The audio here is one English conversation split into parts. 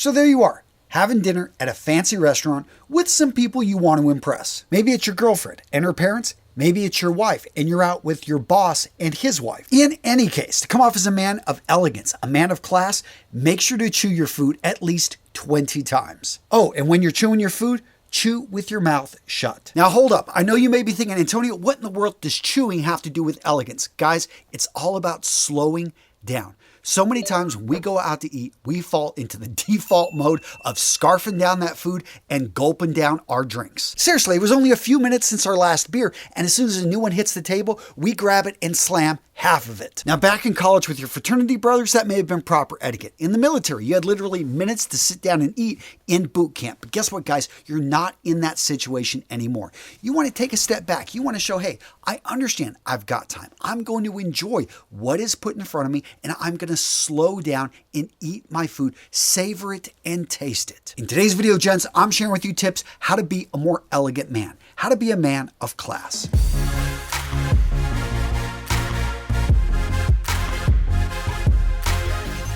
So there you are, having dinner at a fancy restaurant with some people you want to impress. Maybe it's your girlfriend and her parents. Maybe it's your wife and you're out with your boss and his wife. In any case, to come off as a man of elegance, a man of class, make sure to chew your food at least 20 times. Oh, and when you're chewing your food, chew with your mouth shut. Now hold up. I know you may be thinking, Antonio, what in the world does chewing have to do with elegance? Guys, it's all about slowing down. So many times we go out to eat, we fall into the default mode of scarfing down that food and gulping down our drinks. Seriously, it was only a few minutes since our last beer, and as soon as a new one hits the table, we grab it and slam half of it. Now, back in college with your fraternity brothers, that may have been proper etiquette. In the military, you had literally minutes to sit down and eat in boot camp. But guess what, guys? You're not in that situation anymore. You want to take a step back. You want to show, hey, I understand I've got time. I'm going to enjoy what is put in front of me, and I'm going to slow down and eat my food, savor it, and taste it. In today's video, gents, I'm sharing with you tips how to be a more elegant man, how to be a man of class.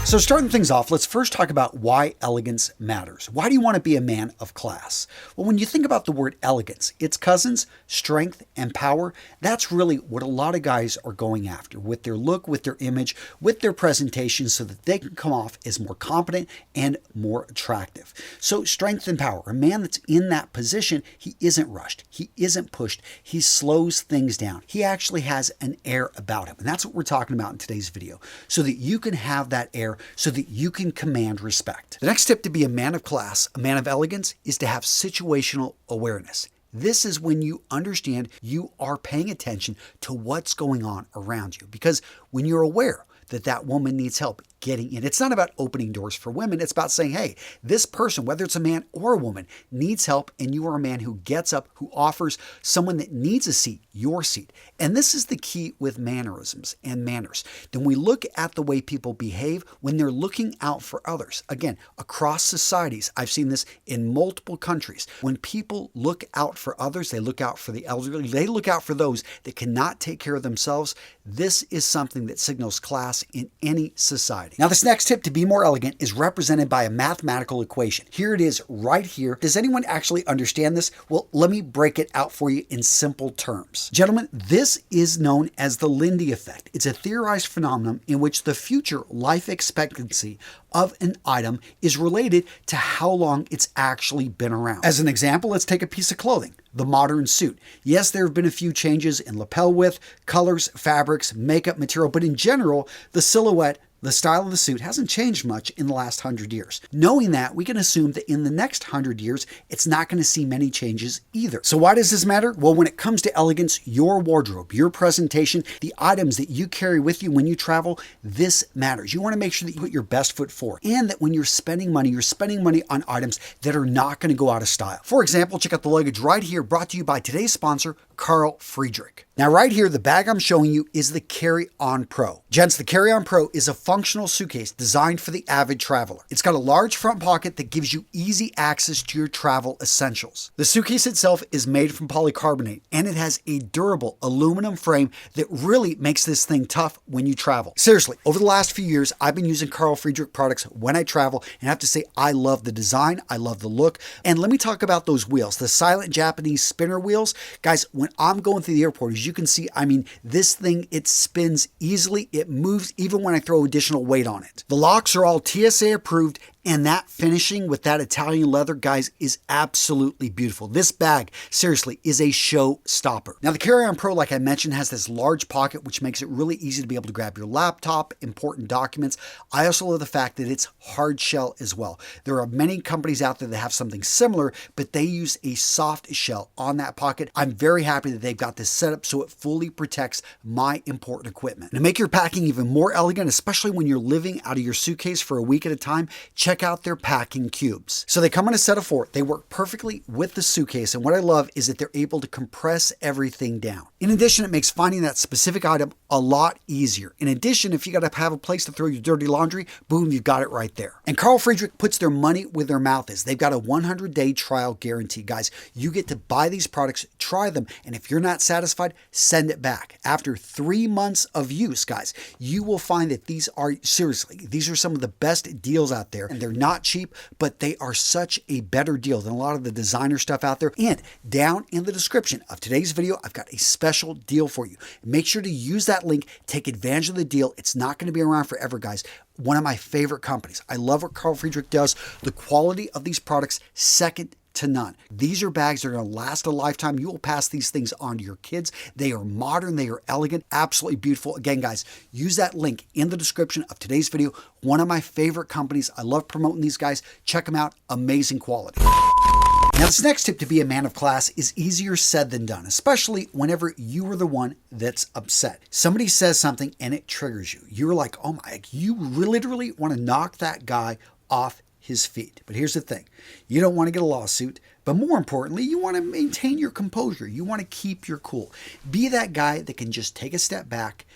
So starting things off, let's first talk about why elegance matters. Why do you want to be a man of class? Well, when you think about the word elegance, its cousins, strength and power, that's really what a lot of guys are going after with their look, with their image, with their presentation so that they can come off as more competent and more attractive. So strength and power, a man that's in that position, he isn't rushed, he isn't pushed, he slows things down. He actually has an air about him. And that's what we're talking about in today's video, so that you can have that air, so that you can command respect. The next tip to be a man of class, a man of elegance, is to have situational awareness. This is when you understand you are paying attention to what's going on around you. Because when you're aware that that woman needs help getting in, it's not about opening doors for women. It's about saying, hey, this person, whether it's a man or a woman, needs help, and you are a man who gets up, who offers someone that needs a seat, your seat. And this is the key with mannerisms and manners. Then we look at the way people behave when they're looking out for others. Again, across societies, I've seen this in multiple countries. When people look out for others, they look out for the elderly, they look out for those that cannot take care of themselves. This is something that signals class in any society. Now, this next tip to be more elegant is represented by a mathematical equation. Here it is right here. Does anyone actually understand this? Well, let me break it out for you in simple terms. Gentlemen, this is known as the Lindy Effect. It's a theorized phenomenon in which the future life expectancy of an item is related to how long it's actually been around. As an example, let's take a piece of clothing, the modern suit. Yes, there have been a few changes in lapel width, colors, fabrics, makeup material, but in general, the silhouette, the style of the suit hasn't changed much in the last 100 years. Knowing that, we can assume that in the next 100 years, it's not going to see many changes either. So why does this matter? Well, when it comes to elegance, your wardrobe, your presentation, the items that you carry with you when you travel, this matters. You want to make sure that you put your best foot forward, and that when you're spending money on items that are not going to go out of style. For example, check out the luggage right here, brought to you by today's sponsor, Carl Friedrich. Now right here, the bag I'm showing you is the Carry-On Pro. Gents, the Carry-On Pro is a functional suitcase designed for the avid traveler. It's got a large front pocket that gives you easy access to your travel essentials. The suitcase itself is made from polycarbonate, and it has a durable aluminum frame that really makes this thing tough when you travel. Seriously, over the last few years, I've been using Carl Friedrich products when I travel, and I have to say I love the design, I love the look. And let me talk about those wheels, the silent Japanese spinner wheels. Guys, when I'm going through the airport, as you can see, I mean, this thing, it spins easily. It moves even when I throw additional weight on it. The locks are all TSA approved, and that finishing with that Italian leather, guys, is absolutely beautiful. This bag, seriously, is a showstopper. Now, the Carry-On Pro, like I mentioned, has this large pocket, which makes it really easy to be able to grab your laptop, important documents. I also love the fact that it's hard shell as well. There are many companies out there that have something similar, but they use a soft shell on that pocket. I'm very happy that they've got this set up so it fully protects my important equipment. To make your packing even more elegant, especially when you're living out of your suitcase for a week at a time, check out their packing cubes. So they come in a set of 4. They work perfectly with the suitcase, and what I love is that they're able to compress everything down. In addition, it makes finding that specific item a lot easier. In addition, if you got to have a place to throw your dirty laundry, boom, you've got it right there. And Carl Friedrich puts their money where their mouth is. They've got a 100-day trial guarantee. Guys, you get to buy these products, try them, and if you're not satisfied, send it back. After 3 months of use, guys, you will find that these are, seriously, these are some of the best deals out there, and They're not cheap, but they are such a better deal than a lot of the designer stuff out there. And down in the description of today's video, I've got a special deal for you. Make sure to use that link. Take advantage of the deal. It's not going to be around forever, guys. One of my favorite companies. I love what Carl Friedrich does. The quality of these products, second to none. These are bags that are going to last a lifetime. You will pass these things on to your kids. They are modern. They are elegant. Absolutely beautiful. Again, guys, use that link in the description of today's video. One of my favorite companies. I love promoting these guys. Check them out. Amazing quality. Now, this next tip to be a man of class is easier said than done, especially whenever you are the one that's upset. Somebody says something and it triggers you. You're like, oh my, you literally want to knock that guy off his feet. But here's the thing. You don't want to get a lawsuit, but more importantly, you want to maintain your composure. You want to keep your cool. Be that guy that can just take a step back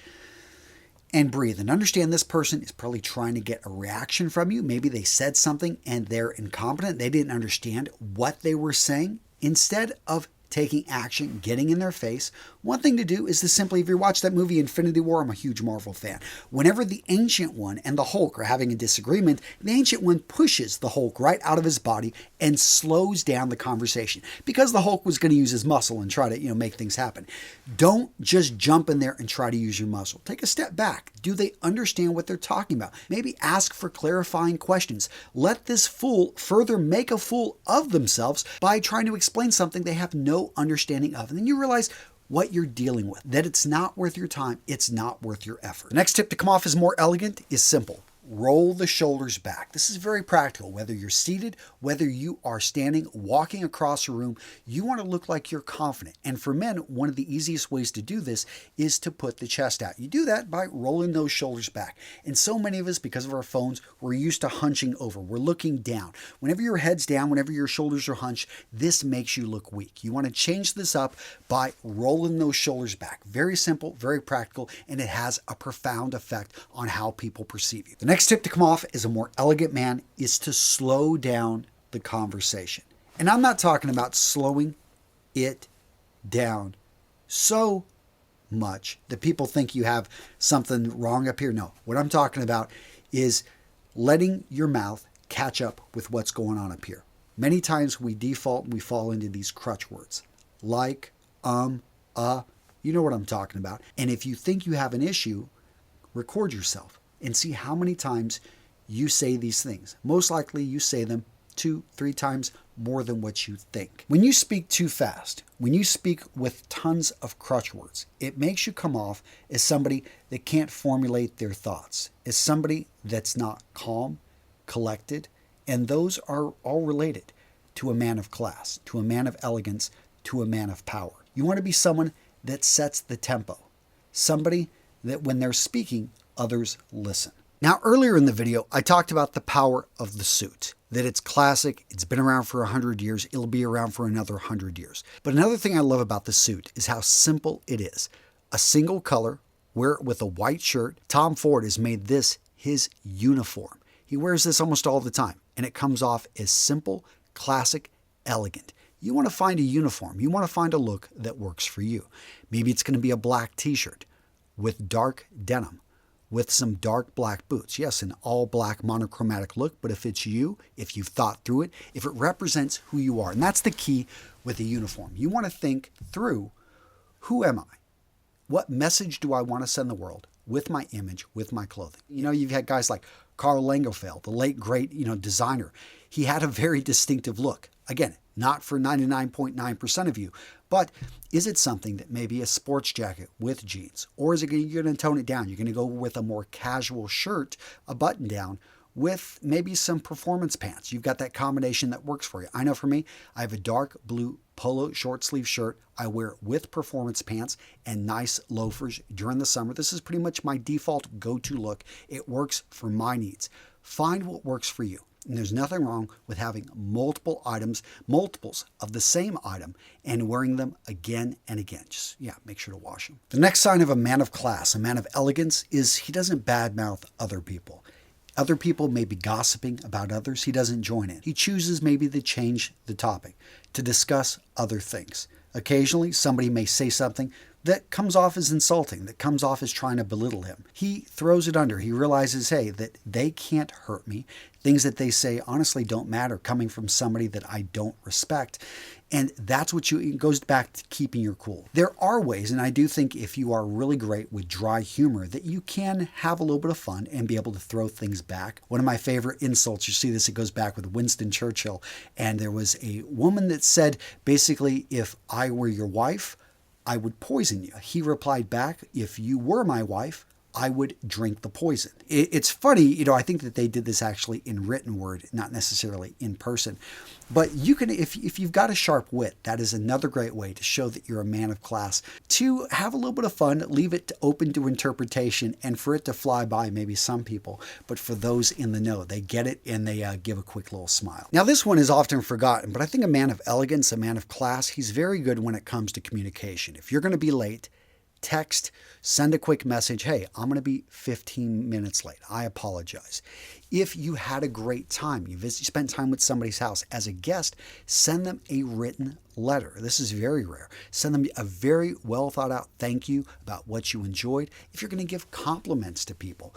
and breathe and understand this person is probably trying to get a reaction from you. Maybe they said something and they're incompetent. They didn't understand what they were saying. Instead of taking action, getting in their face, one thing to do is to simply, if you watch that movie Infinity War, I'm a huge Marvel fan. Whenever the Ancient One and the Hulk are having a disagreement, the Ancient One pushes the Hulk right out of his body and slows down the conversation because the Hulk was going to use his muscle and try to, make things happen. Don't just jump in there and try to use your muscle. Take a step back. Do they understand what they're talking about? Maybe ask for clarifying questions. Let this fool further make a fool of themselves by trying to explain something they have no understanding of. And then you realize what you're dealing with, that it's not worth your time. It's not worth your effort. The next tip to come off as more elegant is simple. Roll the shoulders back. This is very practical. Whether you're seated, whether you are standing, walking across a room, you want to look like you're confident. And for men, one of the easiest ways to do this is to put the chest out. You do that by rolling those shoulders back. And so many of us, because of our phones, we're used to hunching over. We're looking down. Whenever your head's down, whenever your shoulders are hunched, this makes you look weak. You want to change this up by rolling those shoulders back. Very simple, very practical, and it has a profound effect on how people perceive you. The next tip to come off as a more elegant man is to slow down the conversation. And I'm not talking about slowing it down so much that people think you have something wrong up here. No, what I'm talking about is letting your mouth catch up with what's going on up here. Many times we default and we fall into these crutch words like, you know what I'm talking about. And if you think you have an issue, record yourself and see how many times you say these things. Most likely you say them 2-3 times more than what you think. When you speak too fast, when you speak with tons of crutch words, it makes you come off as somebody that can't formulate their thoughts, as somebody that's not calm, collected, and those are all related to a man of class, to a man of elegance, to a man of power. You want to be someone that sets the tempo, somebody that when they're speaking, others listen. Now, earlier in the video, I talked about the power of the suit, that it's classic, it's been around for 100 years, it'll be around for another 100 years. But another thing I love about the suit is how simple it is. A single color, wear it with a white shirt. Tom Ford has made this his uniform. He wears this almost all the time, and it comes off as simple, classic, elegant. You want to find a uniform. You want to find a look that works for you. Maybe it's going to be a black t-shirt with dark denim, with some dark black boots. Yes, an all black monochromatic look, but if it's you, if you've thought through it, if it represents who you are, and that's the key with a uniform. You want to think through, who am I? What message do I want to send the world with my image, with my clothing? You've had guys like Karl Lagerfeld, the late great, designer. He had a very distinctive look. Again, not for 99.9% of you, but is it something that maybe a sports jacket with jeans? Or is it you're going to tone it down? You're going to go with a more casual shirt, a button down, with maybe some performance pants. You've got that combination that works for you. I know for me, I have a dark blue polo short sleeve shirt. I wear it with performance pants and nice loafers during the summer. This is pretty much my default go-to look. It works for my needs. Find what works for you. And there's nothing wrong with having multiple items, multiples of the same item, and wearing them again and again. Just, make sure to wash them. The next sign of a man of class, a man of elegance, is he doesn't badmouth other people. Other people may be gossiping about others. He doesn't join in. He chooses maybe to change the topic, to discuss other things. Occasionally, somebody may say something that comes off as insulting, that comes off as trying to belittle him. He throws it under. He realizes, hey, that they can't hurt me. Things that they say honestly don't matter coming from somebody that I don't respect. And that's what it goes back to keeping your cool. There are ways, and I do think if you are really great with dry humor, that you can have a little bit of fun and be able to throw things back. One of my favorite insults, you see this, it goes back with Winston Churchill. And there was a woman that said, basically, if I were your wife, I would poison you. He replied back, if you were my wife, I would drink the poison. It's funny, I think that they did this actually in written word, not necessarily in person. But you can, if you've got a sharp wit, that is another great way to show that you're a man of class, to have a little bit of fun, leave it open to interpretation, and for it to fly by maybe some people. But for those in the know, they get it and they give a quick little smile. Now, this one is often forgotten, but I think a man of elegance, a man of class, he's very good when it comes to communication. If you're going to be late, text, send a quick message. Hey, I'm going to be 15 minutes late. I apologize. If you had a great time, you spent time with somebody's house as a guest, send them a written letter. This is very rare. Send them a very well thought out thank you about what you enjoyed. If you're going to give compliments to people,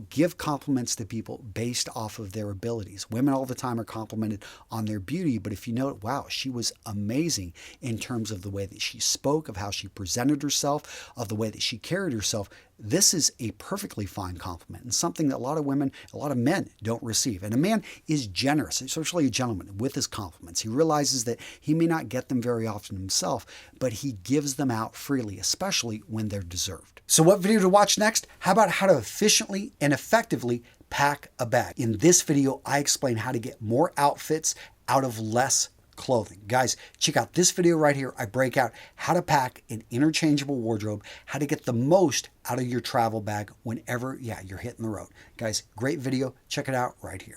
give compliments to people based off of their abilities. Women all the time are complimented on their beauty, but if you know, wow, she was amazing in terms of the way that she spoke, of how she presented herself, of the way that she carried herself, this is a perfectly fine compliment and something that a lot of women, a lot of men don't receive. And a man is generous, especially a gentleman, with his compliments. He realizes that he may not get them very often himself, but he gives them out freely, especially when they're deserved. So what video to watch next? How about how to efficiently and effectively pack a bag? In this video, I explain how to get more outfits out of less clothing. Guys, check out this video right here. I break out how to pack an interchangeable wardrobe, how to get the most out of your travel bag whenever, you're hitting the road. Guys, great video. Check it out right here.